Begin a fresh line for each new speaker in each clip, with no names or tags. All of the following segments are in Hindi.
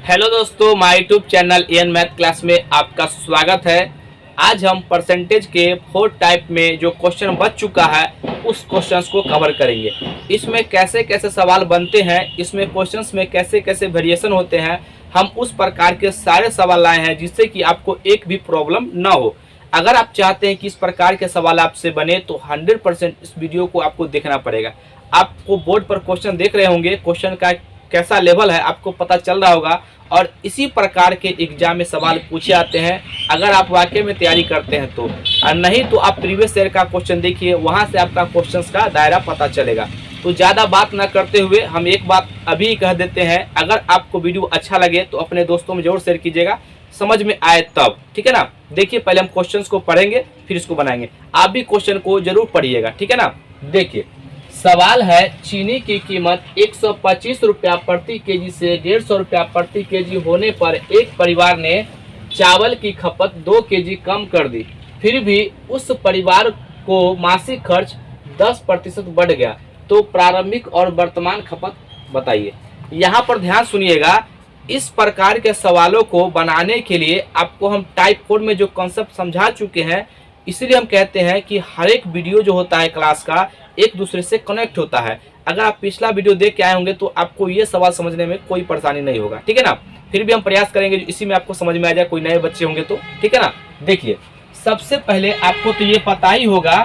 हेलो दोस्तों, my YouTube channel N math class में आपका स्वागत है। आज हम परसेंटेज के 4 टाइप में जो क्वेश्चन बच चुका है उस क्वेश्चंस को कवर करेंगे। इसमें कैसे कैसे सवाल बनते हैं, इसमें क्वेश्चंस में कैसे कैसे वेरिएशन होते हैं, हम उस प्रकार के सारे सवाल लाए हैं जिससे कि आपको एक भी प्रॉब्लम ना हो। अगर आप चाहते हैं कि इस प्रकार के सवाल आपसे बने तो 100% इस वीडियो को आपको देखना पड़ेगा। आपको बोर्ड पर क्वेश्चन देख रहे होंगे, क्वेश्चन का कैसा लेवल है आपको पता चल रहा होगा और इसी प्रकार के एग्जाम में सवाल पूछे आते हैं। अगर आप वाकई में तैयारी करते हैं तो, और नहीं तो आप प्रीवियस ईयर का क्वेश्चन देखिए, वहां से आपका क्वेश्चंस का दायरा पता चलेगा। तो ज़्यादा बात ना करते हुए हम एक बात अभी कह देते हैं, अगर आपको वीडियो अच्छा लगे तो अपने दोस्तों में जरूर शेयर कीजिएगा, समझ में आए तब, ठीक है ना। देखिए पहले हम क्वेश्चंस को पढ़ेंगे फिर इसको बनाएंगे। आप भी क्वेश्चन को जरूर पढ़िएगा, ठीक है ना। देखिए सवाल है, चीनी की कीमत 125 रुपया प्रति केजी से 150 रुपया प्रति केजी होने पर एक परिवार ने चावल की खपत 2 केजी कम कर दी, फिर भी उस परिवार को मासिक खर्च 10% बढ़ गया, तो प्रारंभिक और वर्तमान खपत बताइए। यहाँ पर ध्यान सुनिएगा, इस प्रकार के सवालों को बनाने के लिए आपको हम टाइप 4 में जो कॉन्सेप्ट समझा चुके हैं, इसलिए हम कहते हैं कि हर एक वीडियो जो होता है क्लास का एक दूसरे से कनेक्ट होता है। अगर आप पिछला वीडियो देख के आए होंगे तो आपको ये सवाल समझने में कोई परेशानी नहीं होगा, ठीक है ना। फिर भी हम प्रयास करेंगे इसी में आपको समझ में आ जाए, कोई नए बच्चे होंगे तो, ठीक है ना। देखिए सबसे पहले आपको तो ये पता ही होगा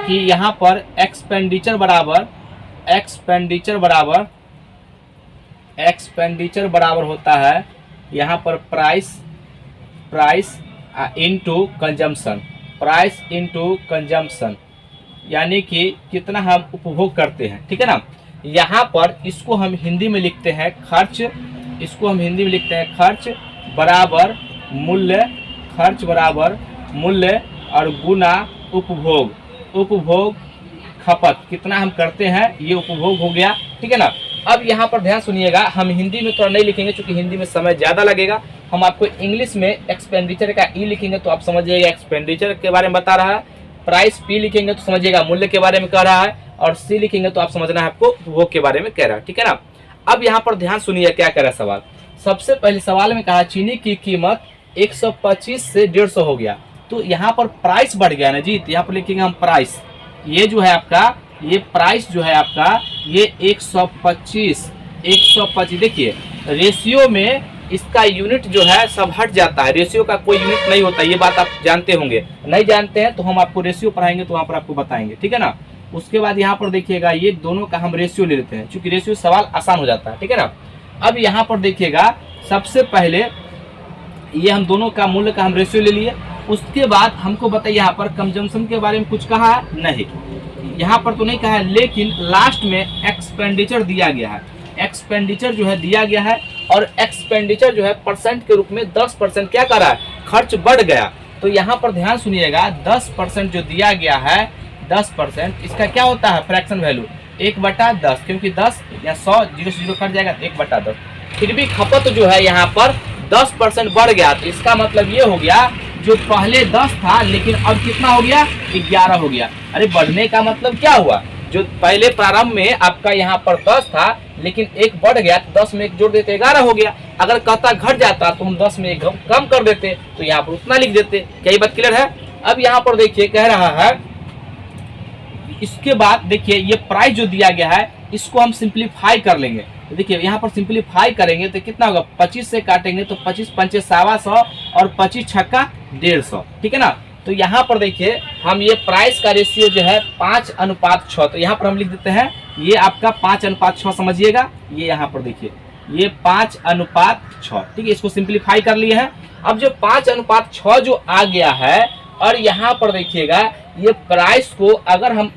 कि यहाँ पर एक्सपेंडिचर बराबर होता है यहाँ पर प्राइस इनटू कंजम्पशन, यानी कि कितना हम उपभोग करते हैं, ठीक है ना। यहाँ पर इसको हम हिंदी में लिखते हैं खर्च, खर्च बराबर मूल्य और गुना उपभोग खपत, कितना हम करते हैं ये उपभोग हो गया, ठीक है ना। अब यहाँ पर ध्यान सुनिएगा, हम हिंदी में थोड़ा नहीं लिखेंगे क्योंकि हिंदी में समय ज़्यादा लगेगा। हम आपको इंग्लिश में एक्सपेंडिचर का ई लिखेंगे तो आप समझिएगा एक्सपेंडिचर के बारे में बता रहा है, प्राइस पी लिखेंगे तो समझिएगा मूल्य के बारे में कह रहा है, और सी लिखेंगे तो आप समझना है आपको उपभोग के बारे में कह रहा है, ठीक है ना। अब यहाँ पर ध्यान सुनिए क्या कह रहा है सवाल। सबसे पहले सवाल में कहा चीनी की कीमत 125 से 150 हो गया, तो यहाँ पर प्राइस बढ़ गया ना जी, तो यहाँ पर लिखेंगे हम प्राइस। ये जो है आपका, ये प्राइस जो है आपका, ये 125। देखिए रेशियो में इसका यूनिट जो है सब हट जाता है, रेशियो का कोई यूनिट नहीं होता, ये बात आप जानते होंगे। नहीं जानते हैं तो हम आपको रेशियो पढ़ाएंगे तो वहाँ पर आपको बताएंगे, ठीक है ना। उसके बाद यहाँ पर देखिएगा, ये दोनों का हम रेशियो ले लेते हैं क्योंकि रेशियो सवाल आसान हो जाता है, ठीक है ना। अब यहाँ पर देखिएगा, सबसे पहले ये हम दोनों का मूल्य का हम रेशियो ले लिए। उसके बाद हमको बताइए यहाँ पर कंजम्पशन के बारे में कुछ कहा है नहीं, यहाँ पर तो नहीं कहा है, लेकिन लास्ट में एक्सपेंडिचर दिया गया है। एक्सपेंडिचर जो है दिया गया है, और एक्सपेंडिचर जो है परसेंट के रूप में 10% क्या कर रहा है, खर्च बढ़ गया। तो यहाँ पर ध्यान सुनिएगा, 10% जो दिया गया है, 10% इसका क्या होता है फ्रैक्शन वैल्यू 1/10, क्योंकि 10 या 100 0 से 0 कट जाएगा तो 1/10। फिर भी खपत जो है यहाँ पर 10% बढ़ गया, तो इसका मतलब ये हो गया जो पहले 10 था लेकिन अब कितना हो गया, 11 हो गया। अरे बढ़ने का मतलब क्या हुआ, जो पहले प्रारंभ में आपका यहाँ पर 10 था लेकिन 1 बढ़ गया, तो 10 में 1 जोड़ देते 11 हो गया। अगर कहता घट जाता तो हम 10 में 1 कम कर देते, तो यहाँ पर उतना लिख देते। क्या ये बात क्लियर है। अब यहाँ पर देखिए कह रहा है, इसके बाद देखिए ये प्राइस जो दिया गया है इसको हम सिंप्लीफाई कर लेंगे। तो देखिए यहाँ पर सिंप्लीफाई करेंगे तो कितना होगा, 25 से काटेंगे तो 25 पंचे 125 और 25 छक्का 150, ठीक है ना। तो यहाँ पर देखिए हम ये प्राइस का रेशियो जो है 5:6, तो यहाँ पर हम लिख देते हैं ये आपका 5:6 समझिएगा। ये यहाँ पर देखिए ये 5:6, ठीक है, इसको सिंप्लीफाई कर लिए हैं। अब जो 5:6 जो आ गया है, और यहाँ पर देखिएगा ये प्राइस को अगर हम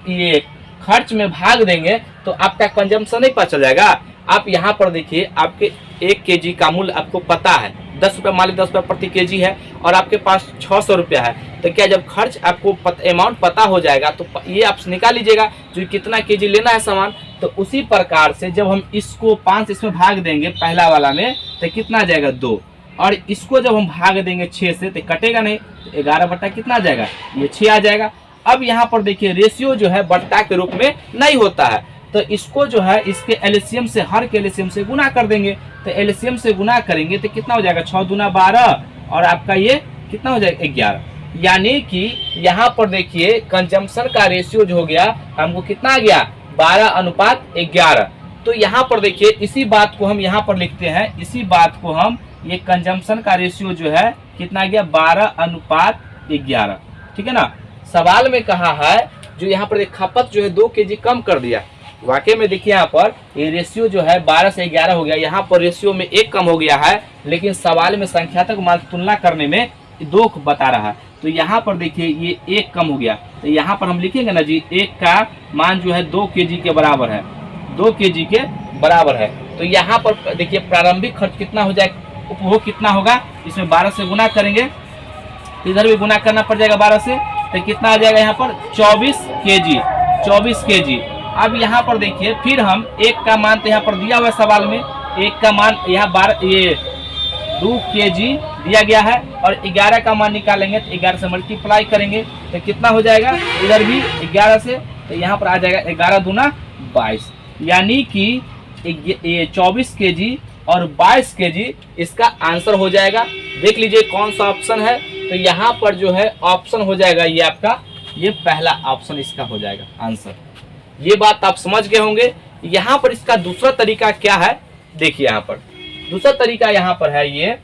ये खर्च में भाग देंगे तो आपका कंजम्पशन नहीं पता चल जाएगा। आप यहाँ पर देखिए, आपके 1 केजी का मूल्य आपको पता है 10 रुपये, मान लीजिए 10 रुपये प्रति केजी है, और आपके पास 600 रुपया है, तो क्या जब खर्च आपको अमाउंट पता हो जाएगा तो ये आप निकाल लीजिएगा जो कितना केजी लेना है सामान। तो उसी प्रकार से जब हम इसको 5 इसमें भाग देंगे पहला वाला में तो कितना आ जाएगा 2, और इसको जब हम भाग देंगे 6 से तो कटेगा नहीं, तो 11 बटा कितना आ जाएगा, ये 6 आ जाएगा। अब यहाँ पर देखिए रेशियो जो है बट्टा के रूप में नहीं होता है, तो इसको जो है इसके एलसीएम से, हर के एलसीएम से गुना कर देंगे। तो एलसीएम से गुना करेंगे तो कितना हो जाएगा, 6 दूना 12 और आपका ये कितना हो जाएगा 11। यानी कि यहाँ पर देखिए कंजम्पशन का रेशियो जो हो गया हमको कितना आ गया 12:11। तो यहाँ पर देखिए इसी बात को हम यहाँ पर लिखते हैं, इसी बात को हम ये कंजम्पशन का रेशियो जो है कितना आ गया 12:11। ठीक है ना। सवाल में कहा है जो यहाँ पर खपत जो है 2 kg कम कर दिया। वाकई में देखिए यहाँ पर ये रेशियो जो है 12 से 11 हो गया, यहाँ पर रेशियो में 1 कम हो गया है, लेकिन सवाल में संख्यात्मक मान तुलना करने में 2 बता रहा है। तो यहाँ पर देखिए ये 1 कम हो गया, तो यहाँ पर हम लिखेंगे ना जी 1 का मान जो है 2 kg के बराबर है, 2 kg के बराबर है। तो यहाँ पर देखिए प्रारंभिक खर्च कितना हो जाएगा, उपभोग कितना होगा, इसमें 12 से गुना करेंगे, इधर भी गुना करना पड़ जाएगा 12 से, तो कितना आ जाएगा यहाँ पर 24 kg। अब यहाँ पर देखिए फिर हम 1 का मान तो यहाँ पर दिया हुआ है सवाल में, 1 का मान यहाँ 2 kg दिया गया है और 11 का मान निकालेंगे तो 11 से मल्टीप्लाई करेंगे तो कितना हो जाएगा, इधर भी 11 से, तो यहाँ पर आ जाएगा 11 दूना 22। यानी कि ये 24 kg और 22 kg इसका आंसर हो जाएगा। देख लीजिए कौन सा ऑप्शन है, तो यहाँ पर जो है ऑप्शन हो जाएगा ये आपका, ये पहला ऑप्शन इसका हो जाएगा आंसर। ये बात आप समझ गए होंगे। यहाँ पर इसका दूसरा तरीका क्या है, देखिए यहाँ पर दूसरा तरीका यहाँ पर है, ये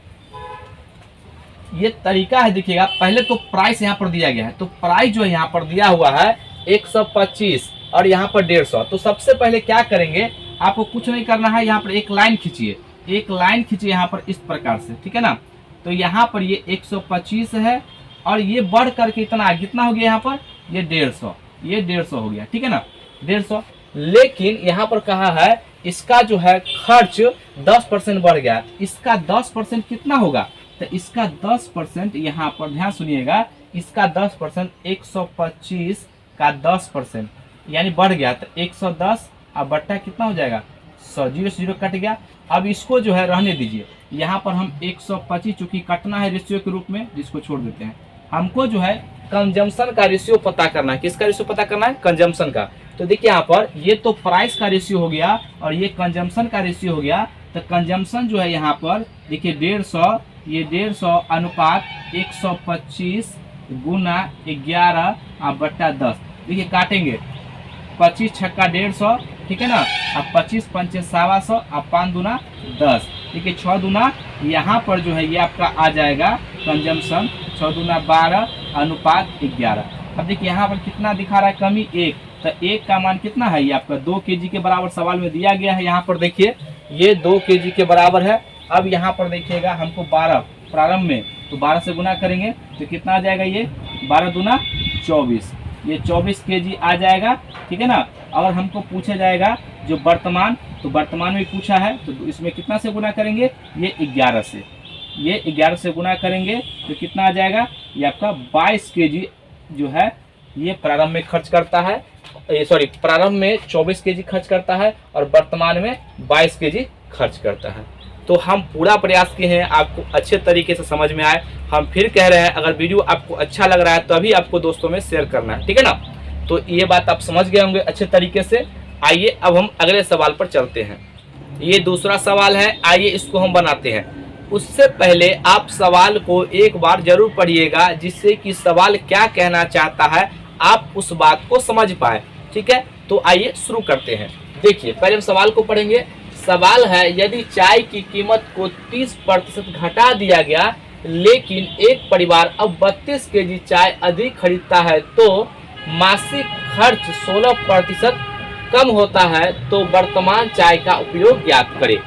तरीका है, देखिएगा पहले तो प्राइस यहाँ पर दिया गया है, तो प्राइस जो यहाँ पर दिया हुआ है 125 और यहाँ पर 150। तो सबसे पहले क्या करेंगे, आपको कुछ नहीं करना है, यहाँ पर एक लाइन खींचिए, एक लाइन खींचिए यहाँ पर इस प्रकार से, ठीक है ना। तो यहाँ पर ये 125 है और ये बढ़ करके कितना हो गया यहाँ पर, ये 150, ये 150 हो गया, ठीक है ना, 150। लेकिन यहाँ पर कहा है इसका जो है खर्च 10% बढ़ गया, इसका 10% कितना होगा, तो इसका 10% यहाँ पर ध्यान सुनिएगा, इसका 10% 125 का 10% यानी बढ़ गया, तो 110 अब बट्टा कितना हो जाएगा 100, 0 से 0 कट गया। अब इसको जो है रहने दीजिए, यहाँ पर हम 125 चूंकि कटना है रेशियो के रूप में, जिसको छोड़ देते हैं। हमको जो है कंजम्पशन का रेशियो पता करना है, किसका रेशियो पता करना है, कंजम्पशन का। तो देखिए यहाँ पर ये तो प्राइस का रेशियो हो गया और ये कंजम्पशन का रेशियो हो गया। तो कंजम्पशन जो है यहाँ पर देखिए 150, ये 150 अनुपात 125 गुना 11 बट्टा 10। देखिए काटेंगे 25 छक्का 150, ठीक है ना, अब 25 पंचे 125, अब 5 दूना 10, देखिए 6 दूना यहाँ पर जो है ये आपका आ जाएगा कंजम्पशन, 6 दूना 12 अनुपात 11। अब देखिए यहाँ पर कितना दिखा रहा है कमी 1, तो 1 का मान कितना है, ये आपका 2 kg के बराबर सवाल में दिया गया है। यहाँ पर देखिए ये 2 kg के बराबर है। अब यहाँ पर देखिएगा हमको 12 प्रारंभ में, तो 12 से गुना करेंगे तो कितना आ जाएगा, ये 12 दूना 24, ये 24 kg आ जाएगा, ठीक है ना। अगर हमको पूछा जाएगा जो वर्तमान, तो वर्तमान में पूछा है, तो इसमें कितना से गुना करेंगे, ये 11 से, ये 11 से गुना करेंगे तो कितना आ जाएगा, ये आपका 22 kg जो है ये प्रारंभ में खर्च करता है, सॉरी प्रारंभ में 24 kg खर्च करता है और वर्तमान में 22 kg खर्च करता है। तो हम पूरा प्रयास किए हैं आपको अच्छे तरीके से समझ में आए। हम फिर कह रहे हैं अगर वीडियो आपको अच्छा लग रहा है तभी आपको दोस्तों में शेयर करना है, ठीक है ना। तो ये बात आप समझ गए होंगे अच्छे तरीके से। आइए अब हम अगले सवाल पर चलते हैं। ये दूसरा सवाल है, आइए इसको हम बनाते हैं। उससे पहले आप सवाल को एक बार जरूर पढ़िएगा, जिससे कि सवाल क्या कहना चाहता है आप उस बात को समझ पाए, ठीक है। तो आइए शुरू करते हैं। देखिए पहले हम सवाल को पढ़ेंगे। सवाल है, यदि चाय की कीमत को 30% घटा दिया गया लेकिन एक परिवार अब 32 kg चाय अधिक खरीदता है तो मासिक खर्च 16% कम होता है, तो वर्तमान चाय का उपयोग ज्ञात करें।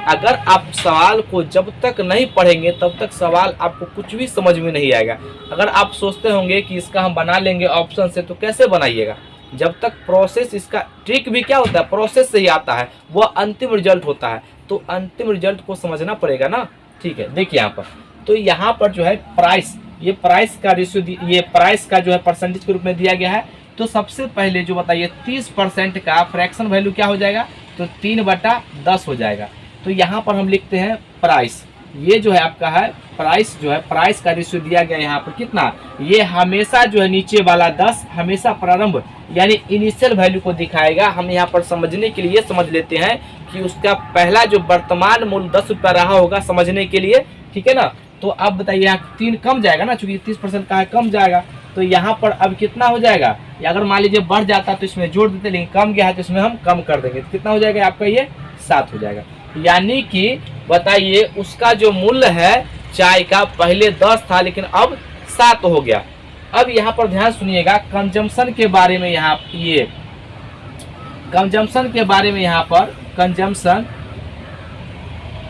अगर आप सवाल को जब तक नहीं पढ़ेंगे तब तक सवाल आपको कुछ भी समझ में नहीं आएगा। अगर आप सोचते होंगे कि इसका हम बना लेंगे ऑप्शन से, तो कैसे बनाइएगा, जब तक प्रोसेस, इसका ट्रिक भी क्या होता है, प्रोसेस से ही आता है, वह अंतिम रिजल्ट होता है, तो अंतिम रिजल्ट को समझना पड़ेगा ना, ठीक है। देखिए यहाँ पर, तो यहाँ पर जो है प्राइस, ये प्राइस का रेशियो, ये प्राइस का जो है परसेंटेज के रूप में दिया गया है। तो सबसे पहले जो बताइए 30% का फ्रैक्शन वैल्यू क्या हो जाएगा, तो 3/10 हो जाएगा। तो यहाँ पर हम लिखते हैं प्राइस, ये जो है आपका है प्राइस, जो है प्राइस का रेशियो दिया गया यहाँ पर कितना, ये हमेशा जो है नीचे वाला 10 हमेशा प्रारंभ यानी इनिशियल वैल्यू को दिखाएगा। हम यहाँ पर समझने के लिए समझ लेते हैं कि उसका पहला जो वर्तमान मूल्य 10 रुपया रहा होगा समझने के लिए, ठीक है ना। तो अब बताइए यहाँ 3 कम जाएगा ना, चूंकि 30% का है कम जाएगा, तो यहाँ पर अब कितना हो जाएगा, या अगर मान लीजिए बढ़ जाता तो इसमें जोड़ देते, लेकिन कम गया है तो इसमें हम कम कर देंगे, तो कितना हो जाएगा आपका ये 7 हो जाएगा। यानी कि बताइए उसका जो मूल्य है चाय का पहले 10 था लेकिन अब 7 हो गया। अब यहाँ पर ध्यान सुनिएगा कंजम्पशन के बारे में, यहाँ ये कंजम्पशन के बारे में, यहाँ पर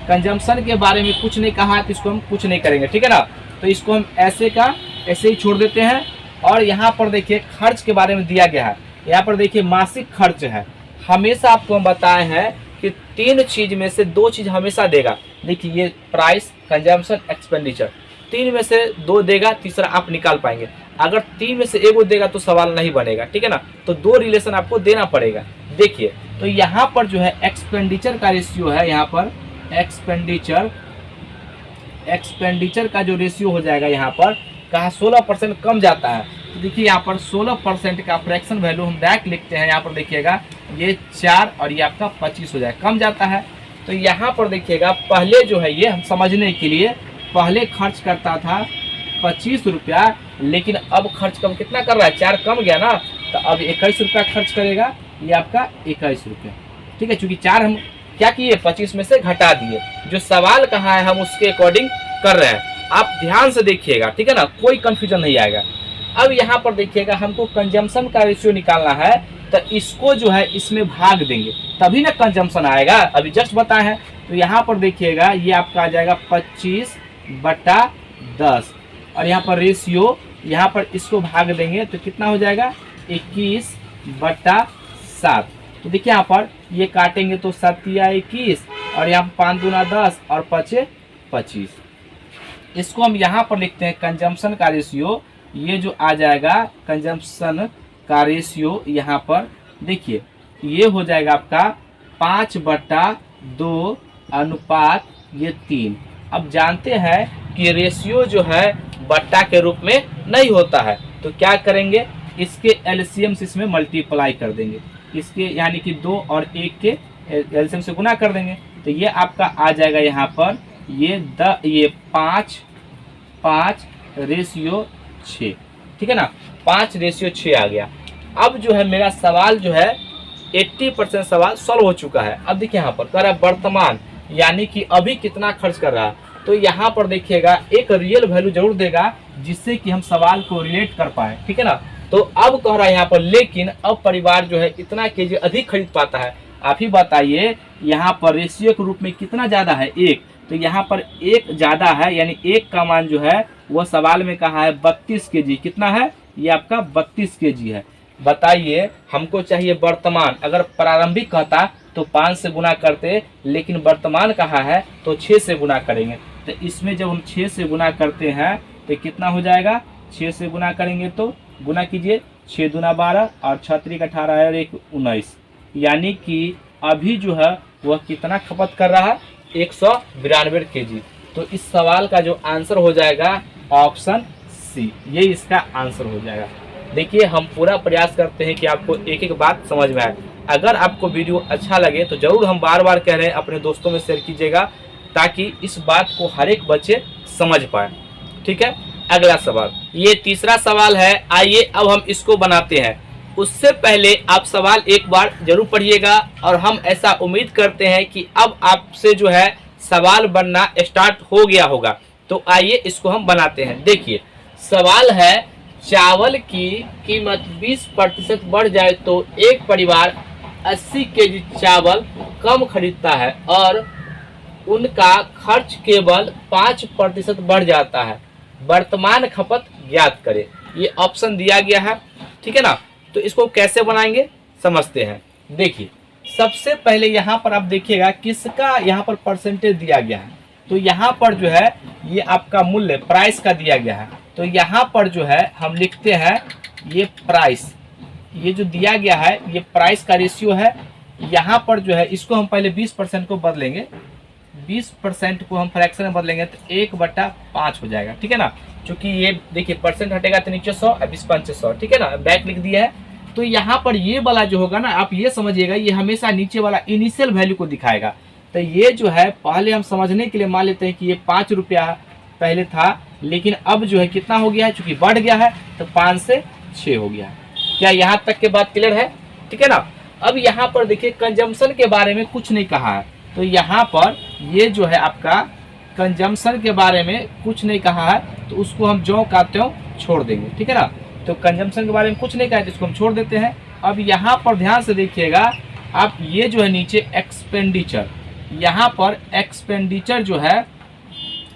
कंजम्पशन के बारे में कुछ नहीं कहा तो इसको हम कुछ नहीं करेंगे, ठीक है ना। तो इसको हम ऐसे का ऐसे ही छोड़ देते हैं। और यहाँ पर देखिए खर्च के बारे में दिया गया है, यहाँ पर देखिए मासिक खर्च है। हमेशा आपको हम बताए हैं कि 3 चीज में से 2 चीज हमेशा देगा। देखिए ये प्राइस, कंजम्पशन, एक्सपेंडिचर, 3 में से 2 देगा, तीसरा आप निकाल पाएंगे। अगर 3 में से 1 देगा तो सवाल नहीं बनेगा, ठीक है ना। तो 2 रिलेशन आपको देना पड़ेगा। देखिए तो यहाँ पर जो है एक्सपेंडिचर का रेशियो है, यहाँ पर एक्सपेंडिचर का जो रेशियो हो जाएगा यहाँ पर कहा 16% कम जाता है। तो देखिए यहाँ पर 16% का फ्रैक्शन वैल्यू हम डायरेक्ट लिखते हैं, यहाँ पर देखिएगा ये 4 और ये आपका 25 हो जाएगा, कम जाता है। तो यहाँ पर देखिएगा पहले जो है ये हम समझने के लिए, पहले खर्च करता था 25 रुपया, लेकिन अब खर्च कम कितना कर रहा है, 4 कम गया ना, तो अब 21 रुपया खर्च करेगा, ये आपका 21 रुपया, ठीक है। चूंकि 4 हम क्या किए 25 में से घटा दिए, जो सवाल कहा है हम उसके अकॉर्डिंग कर रहे हैं। आप ध्यान से देखिएगा, ठीक है ना, कोई कंफ्यूजन नहीं आएगा। अब यहाँ पर देखिएगा हमको कंजम्पशन का रेशियो निकालना है, तो इसको जो है इसमें भाग देंगे तभी ना कंजम्पशन आएगा, अभी जस्ट बताए हैं। तो यहाँ पर देखिएगा ये आपका आ जाएगा 25/10 और यहाँ पर रेशियो, यहाँ पर इसको भाग देंगे तो कितना हो जाएगा 21/7। तो देखिए यहाँ पर ये काटेंगे तो 7 या 21 और यहाँ 5 दूना 10 और 5 25। इसको हम यहाँ पर लिखते हैं कंजम्पशन का रेशियो, ये जो आ जाएगा कंजम्पशन का रेशियो यहाँ पर देखिए ये हो जाएगा आपका 5/2 अनुपात ये 3। अब जानते हैं कि रेशियो जो है बट्टा के रूप में नहीं होता है, तो क्या करेंगे इसके एलसीएम से इसमें मल्टीप्लाई कर देंगे, इसके यानी कि 2 और 1 के एलसीएम से गुना कर देंगे। तो ये आपका आ जाएगा यहाँ पर ये 5/6, ठीक है ना, 5/6 आ गया। अब जो है मेरा सवाल जो है 80% सवाल सॉल्व हो चुका है। अब देखिए यहाँ पर कह रहा है वर्तमान यानी कि अभी कितना खर्च कर रहा है, तो यहाँ पर देखिएगा एक रियल वैल्यू जरूर देगा जिससे कि हम सवाल को रिलेट कर पाए, ठीक है ना। तो अब कह रहा है यहाँ पर लेकिन अब परिवार जो है इतना केजी अधिक खरीद पाता है, आप ही बताइए यहाँ पर रेशियो के रूप में कितना ज्यादा है 1, तो यहाँ पर 1 ज्यादा है, यानी 1 का मान जो है वो सवाल में कहा है 32 केजी। कितना है ये आपका 32 केजी है। बताइए हमको चाहिए वर्तमान, अगर प्रारंभिक कहता तो 5 से गुना करते, लेकिन वर्तमान कहा है तो 6 से गुना करेंगे। तो इसमें जब हम 6 से गुना करते हैं तो कितना हो जाएगा, 6 से गुना करेंगे तो गुना कीजिए 6 दूना 12 और 6 3 18 और 1 19, यानी कि अभी जो है वह कितना खपत कर रहा है 192 केजी। तो इस सवाल का जो आंसर हो जाएगा ऑप्शन सी, ये इसका आंसर हो जाएगा। देखिए हम पूरा प्रयास करते हैं कि आपको एक एक बात समझ में आए। अगर आपको वीडियो अच्छा लगे तो जरूर, हम बार बार कह रहे हैं, अपने दोस्तों में शेयर कीजिएगा ताकि इस बात को हर एक बच्चे समझ पाए, ठीक है। अगला सवाल, ये तीसरा सवाल है, आइए अब हम इसको बनाते हैं। उससे पहले आप सवाल एक बार जरूर पढ़िएगा और हम ऐसा उम्मीद करते हैं कि अब आपसे जो है सवाल बनना स्टार्ट हो गया होगा। तो आइए इसको हम बनाते हैं। देखिए सवाल है, चावल की कीमत 20% बढ़ जाए तो एक परिवार 80 केजी चावल कम खरीदता है और उनका खर्च केवल 5% बढ़ जाता है, वर्तमान खपत ज्ञात करें। ये ऑप्शन दिया गया है, ठीक है ना। तो इसको कैसे बनाएंगे समझते हैं। देखिए सबसे पहले यहाँ पर आप देखिएगा किसका यहाँ पर परसेंटेज दिया गया है, तो यहाँ पर जो है ये आपका मूल्य प्राइस का दिया गया है। तो यहाँ पर जो है हम लिखते हैं ये प्राइस, ये जो दिया गया है ये प्राइस का रेशियो है। यहाँ पर जो है इसको हम पहले 20% को बदलेंगे, 20% को हम फ्रैक्शन में बदलेंगे तो 1/5 हो जाएगा, ठीक है ना। क्योंकि ये देखिए परसेंट हटेगा तो नीचे 100 और 20 पंचे 100, ठीक है ना, बैक लिख दिया है। तो यहाँ पर ये वाला जो होगा ना, आप ये समझिएगा, ये हमेशा नीचे वाला इनिशियल वैल्यू को दिखाएगा। तो ये जो है पहले हम समझने के लिए मान लेते हैं कि ये 5 रुपया पहले था, लेकिन अब जो है कितना हो गया है, चूंकि बढ़ गया है तो 5 से 6 हो गया। क्या यहाँ तक के बात क्लियर है, ठीक है ना। अब यहाँ पर देखिए कंजम्पशन के बारे में कुछ नहीं कहा है, तो यहाँ पर ये जो है आपका कंजम्पशन के बारे में कुछ नहीं कहा है, तो उसको हम जो कहते हो छोड़ देंगे, ठीक है ना। तो कंजम्पशन के बारे में कुछ नहीं कहा है तो इसको हम छोड़ देते हैं। अब यहाँ पर ध्यान से देखिएगा आप, ये जो है नीचे एक्सपेंडिचर, यहाँ पर एक्सपेंडिचर जो है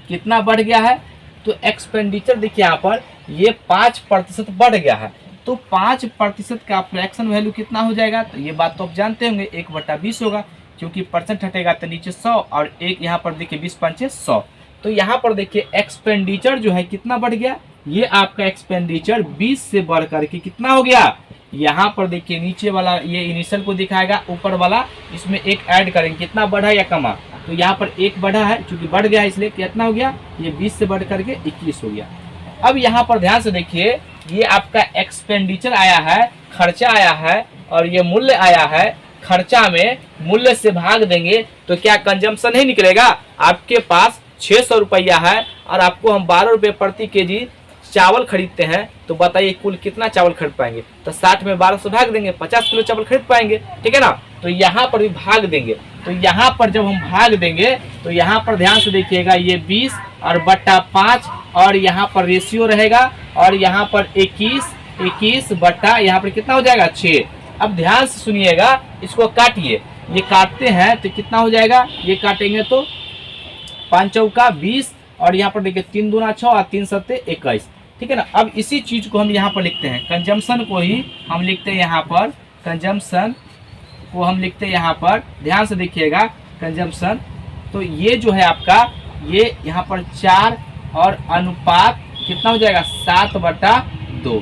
कितना बढ़ गया है, तो एक्सपेंडिचर देखिए यहाँ पर ये 5% बढ़ गया है। तो 5% का फ्रैक्शन वैल्यू कितना हो जाएगा, तो ये बात तो आप जानते होंगे 1/20 होगा, क्योंकि परसेंट हटेगा तो नीचे 100 और एक यहाँ पर देखिए 20 पंचे 100। तो यहाँ पर देखिए एक्सपेंडिचर जो है कितना बढ़ गया, ये आपका एक्सपेंडिचर 20 से बढ़ करके कितना हो गया, यहाँ पर देखिए नीचे वाला ये इनिशियल को दिखाएगा, ऊपर वाला इसमें एक ऐड करेंगे, कितना बढ़ा या कमा, तो यहाँ पर 1 बढ़ा है, चूंकि बढ़ गया है इसलिए कितना हो गया, ये 20 से बढ़ करके 21 हो गया। अब यहाँ पर ध्यान से देखिए, ये आपका एक्सपेंडिचर आया है, खर्चा आया है, और ये मूल्य आया है। खर्चा में मूल्य से भाग देंगे तो क्या कंजम्पशन नहीं निकलेगा। आपके पास 600 रुपया है और आपको हम 12 रुपये प्रति केजी चावल खरीदते हैं, तो बताइए कुल कितना चावल खरीद पाएंगे, तो 60 में 12 से भाग देंगे, 50 किलो चावल खरीद पाएंगे, ठीक है ना। तो यहाँ पर भी भाग देंगे, तो यहाँ पर जब हम भाग देंगे तो यहाँ पर ध्यान से देखिएगा, ये 20 और बट्टा 5 और यहाँ पर रेशियो रहेगा, और यहाँ पर 21 बट्टा यहाँ पर कितना हो जाएगा 6। अब ध्यान से सुनिएगा, इसको काटिए, ये काटते हैं तो कितना हो जाएगा, ये काटेंगे तो 5 चौका 20 और यहाँ पर देखिए 3 दूना 6 और 3 सत्ते 21, ठीक है ना। अब इसी चीज को हम यहाँ पर लिखते हैं, कंजम्पशन को ही हम लिखते हैं यहाँ पर, कंजम्पशन को हम लिखते हैं यहाँ पर, ध्यान से देखिएगा कंजम्पशन। तो ये जो है आपका, ये यहाँ पर 4 और अनुपात कितना हो जाएगा 7/2।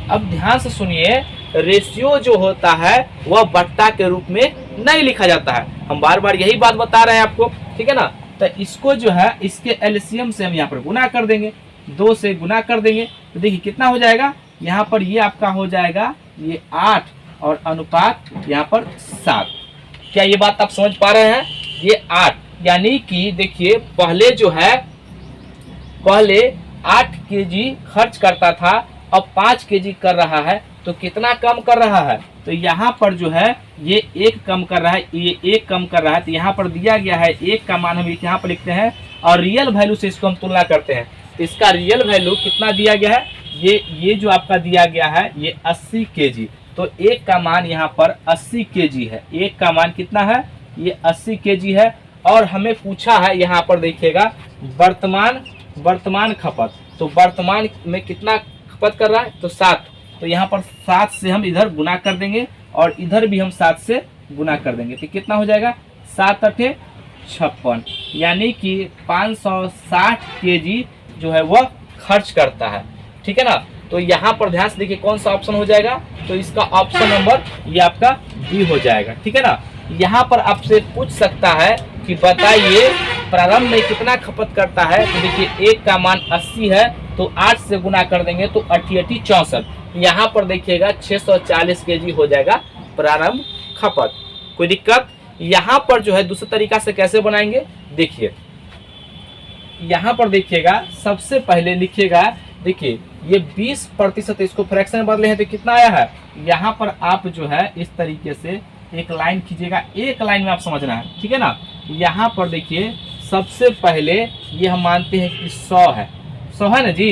अब ध्यान से सुनिए, रेशियो जो होता है वह बट्टा के रूप में नहीं लिखा जाता है, हम बार बार यही बात बता रहे हैं आपको, ठीक है ना। तो इसको जो है इसके एलसीएम से हम यहाँ पर गुना कर देंगे, 2 से गुना कर देंगे, तो देखिए कितना हो जाएगा, यहाँ पर ये आपका हो जाएगा ये 8 और अनुपात यहाँ पर 7। क्या ये बात आप समझ पा रहे हैं, ये 8, यानी कि देखिए पहले जो है, पहले 8 केजी खर्च करता था, अब 5 केजी कर रहा है, तो कितना कम कर रहा है, तो यहाँ पर जो है ये 1 कम कर रहा है, ये 1 कम कर रहा है, तो यहाँ पर दिया गया है 1 का मान हम यहाँ पर लिखते हैं, और रियल वैल्यू से इसको हम तुलना करते हैं, तो इसका रियल वैल्यू कितना दिया गया है, ये जो आपका दिया गया है ये 80 केजी, तो 1 का मान यहाँ पर 80 केजी है, 1 का मान कितना है, ये 80 केजी है। और हमें पूछा है यहाँ पर देखिएगा वर्तमान खपत, तो वर्तमान में कितना खपत कर रहा है, तो 7, तो यहाँ पर 7 से हम इधर गुना कर देंगे और इधर भी हम 7 से गुना कर देंगे, तो कितना हो जाएगा 7 8 56, यानी कि 560 केजी जो है वह खर्च करता है, ठीक है ना। तो यहाँ पर ध्यान से देखिए कौन सा ऑप्शन हो जाएगा, तो इसका ऑप्शन नंबर ये आपका डी हो जाएगा, ठीक है ना। यहाँ पर आपसे पूछ सकता है कि बताइए प्रारंभ में कितना खपत करता है, तो देखिए 1 का मान 80 है, तो 8 से गुना कर देंगे तो 8 8 64, यहाँ पर देखिएगा 640 केजी हो जाएगा प्रारंभ खपत। कोई दिक्कत, यहाँ पर जो है दूसरे तरीका से कैसे बनाएंगे, देखिए यहाँ पर देखिएगा, सबसे पहले लिखिएगा, देखिए ये 20% इसको फ्रैक्शन में बदले हैं तो कितना आया है, यहाँ पर आप जो है इस तरीके से एक लाइन खींचिएगा, एक लाइन में आप समझना है, ठीक है ना। यहाँ पर देखिए सबसे पहले ये हम मानते हैं कि 100 है, 100 है ना जी,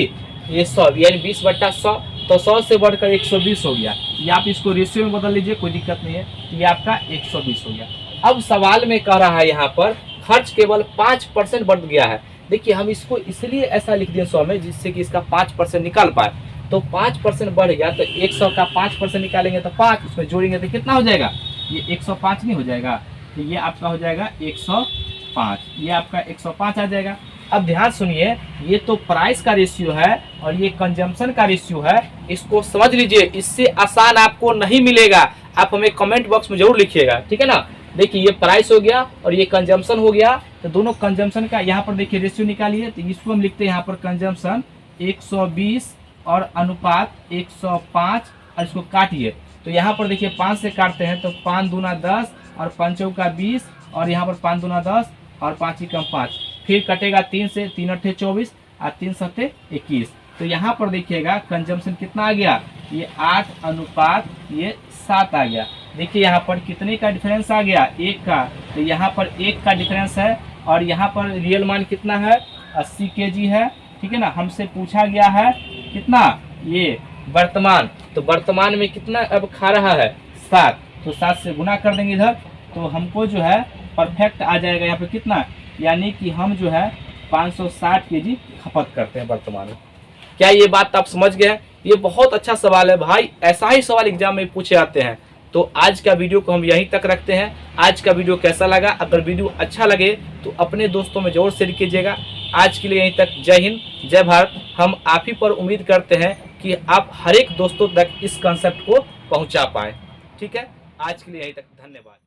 ये 100 यानी 20/100, तो 100 से बढ़कर 120 हो गया, ये आप इसको रेशियो में बदल लीजिए, कोई दिक्कत नहीं है, ये आपका 120 हो गया। अब सवाल में कह रहा है यहाँ पर खर्च केवल 5% बढ़ गया है, देखिए हम इसको इसलिए ऐसा लिख दिए 100 में जिससे कि इसका 5% निकाल पाए, तो 5% बढ़ गया, तो 100 का 5% निकालेंगे तो 5, उसमें जोड़ेंगे तो कितना हो जाएगा, ये 105 नहीं हो जाएगा, तो ये आपका हो जाएगा 105, ये आपका 105 आ जाएगा। अब ध्यान सुनिए, ये तो प्राइस का रेशियो है और ये कंजम्पशन का रेशियो है, इसको समझ लीजिए, इससे आसान आपको नहीं मिलेगा, आप हमें कमेंट बॉक्स में जरूर लिखिएगा, ठीक है ना। देखिए ये प्राइस हो गया और ये कंजम्पशन हो गया, तो दोनों कंजम्पशन का यहाँ पर देखिए रेशियो निकालिए, तो इसको हम लिखते हैं यहाँ पर कंजम्पशन 120 और अनुपात 105, और इसको काटिए। तो यहाँ पर देखिए 5 से काटते हैं तो 5 दूना 10 और 5 चौका 20, और यहाँ पर 5 दूना 10 और 5 ही कम 5, फिर कटेगा 3 से, 3 अट्ठे 24 और 3 सत्ते 21। तो यहाँ पर देखिएगा कंजम्पशन कितना आ गया, ये 8 अनुपात ये 7 आ गया। देखिए यहाँ पर कितने का डिफरेंस आ गया, 1 का। तो यहाँ पर 1 का डिफरेंस है, और यहाँ पर रियल मान कितना है, 80 kg है, ठीक है ना। हमसे पूछा गया है कितना, ये वर्तमान, तो वर्तमान में कितना अब खा रहा है, 7, तो 7 से गुना कर देंगे इधर, तो हमको जो है परफेक्ट आ जाएगा यहाँ पे कितना, यानी कि हम जो है 560 kg खपत करते हैं वर्तमान में। क्या ये बात आप समझ गए? ये बहुत अच्छा सवाल है भाई, ऐसा ही सवाल एग्जाम में पूछे जाते हैं। तो आज का वीडियो को हम यहीं तक रखते हैं। आज का वीडियो कैसा लगा? अगर वीडियो अच्छा लगे तो अपने दोस्तों में जरूर शेयर कीजिएगा। आज के लिए यहीं तक। जय हिंद, जय भारत। हम आप ही पर उम्मीद करते हैं कि आप हर एक दोस्तों तक इस कंसेप्ट को पहुंचा पाए। ठीक है, आज के लिए यहीं तक, धन्यवाद।